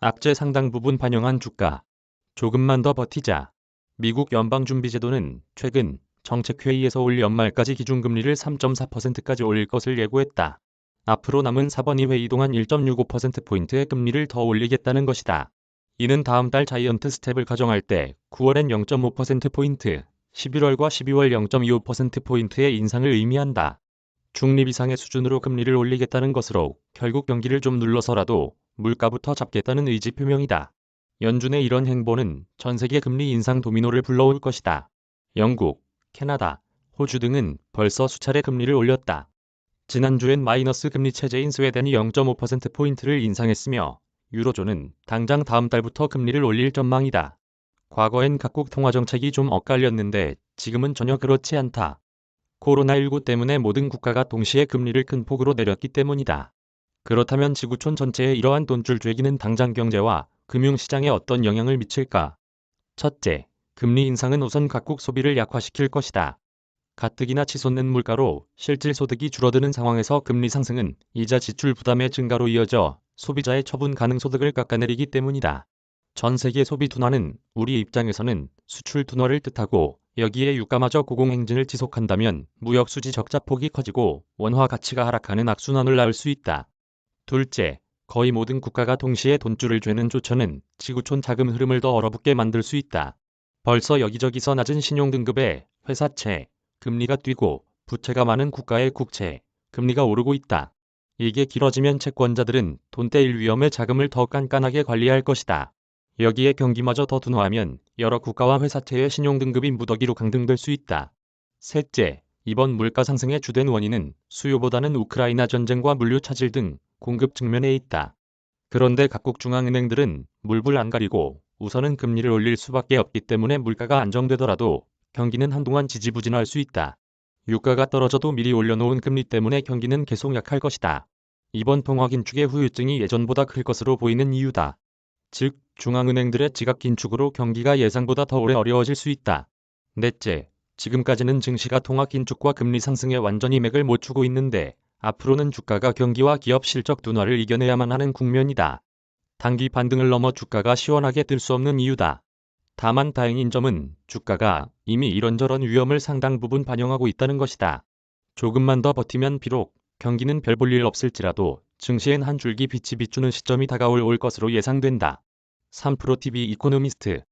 악재 상당 부분 반영한 주가. 조금만 더 버티자. 미국 연방준비제도는 최근 정책회의에서 올 연말까지 기준금리를 3.4%까지 올릴 것을 예고했다. 앞으로 남은 4번이 회의 동안 1.65%포인트의 금리를 더 올리겠다는 것이다. 이는 다음 달 자이언트 스텝을 가정할 때 9월엔 0.5%포인트, 11월과 12월 0.25%포인트의 인상을 의미한다. 중립 이상의 수준으로 금리를 올리겠다는 것으로 결국 경기를 좀 눌러서라도 물가부터 잡겠다는 의지 표명이다. 연준의 이런 행보는 전 세계 금리 인상 도미노를 불러올 것이다. 영국, 캐나다, 호주 등은 벌써 수차례 금리를 올렸다. 지난주엔 마이너스 금리 체제인 스웨덴이 0.5%포인트를 인상했으며 유로존은 당장 다음 달부터 금리를 올릴 전망이다. 과거엔 각국 통화정책이 좀 엇갈렸는데 지금은 전혀 그렇지 않다. 코로나19 때문에 모든 국가가 동시에 금리를 큰 폭으로 내렸기 때문이다. 그렇다면 지구촌 전체에 이러한 돈줄 쬐기는 당장 경제와 금융시장에 어떤 영향을 미칠까? 첫째, 금리 인상은 우선 각국 소비를 약화시킬 것이다. 가뜩이나 치솟는 물가로 실질 소득이 줄어드는 상황에서 금리 상승은 이자 지출 부담의 증가로 이어져 소비자의 처분 가능 소득을 깎아내리기 때문이다. 전 세계 소비 둔화는 우리 입장에서는 수출 둔화를 뜻하고 여기에 유가마저 고공행진을 지속한다면 무역 수지 적자 폭이 커지고 원화 가치가 하락하는 악순환을 낳을 수 있다. 둘째, 거의 모든 국가가 동시에 돈줄을 쬐는 조처는 지구촌 자금 흐름을 더 얼어붙게 만들 수 있다. 벌써 여기저기서 낮은 신용등급의 회사채, 금리가 뛰고 부채가 많은 국가의 국채, 금리가 오르고 있다. 이게 길어지면 채권자들은 돈 떼일 위험에 자금을 더 깐깐하게 관리할 것이다. 여기에 경기마저 더 둔화하면 여러 국가와 회사채의 신용등급이 무더기로 강등될 수 있다. 셋째, 이번 물가 상승의 주된 원인은 수요보다는 우크라이나 전쟁과 물류 차질 등 공급 측면에 있다. 그런데 각국 중앙은행들은 물불 안 가리고 우선은 금리를 올릴 수밖에 없기 때문에 물가가 안정되더라도 경기는 한동안 지지부진할 수 있다. 유가가 떨어져도 미리 올려놓은 금리 때문에 경기는 계속 약할 것이다. 이번 통화 긴축의 후유증이 예전보다 클 것으로 보이는 이유다. 즉, 중앙은행들의 지각 긴축으로 경기가 예상보다 더 오래 어려워질 수 있다. 넷째, 지금까지는 증시가 통화 긴축과 금리 상승에 완전히 맥을 못 추고 있는데 앞으로는 주가가 경기와 기업 실적 둔화를 이겨내야만 하는 국면이다. 단기 반등을 넘어 주가가 시원하게 뜰 수 없는 이유다. 다만 다행인 점은 주가가 이미 이런저런 위험을 상당 부분 반영하고 있다는 것이다. 조금만 더 버티면 비록 경기는 별 볼 일 없을지라도 증시엔 한 줄기 빛이 비추는 시점이 다가올 것으로 예상된다. 3프로TV 이코노미스트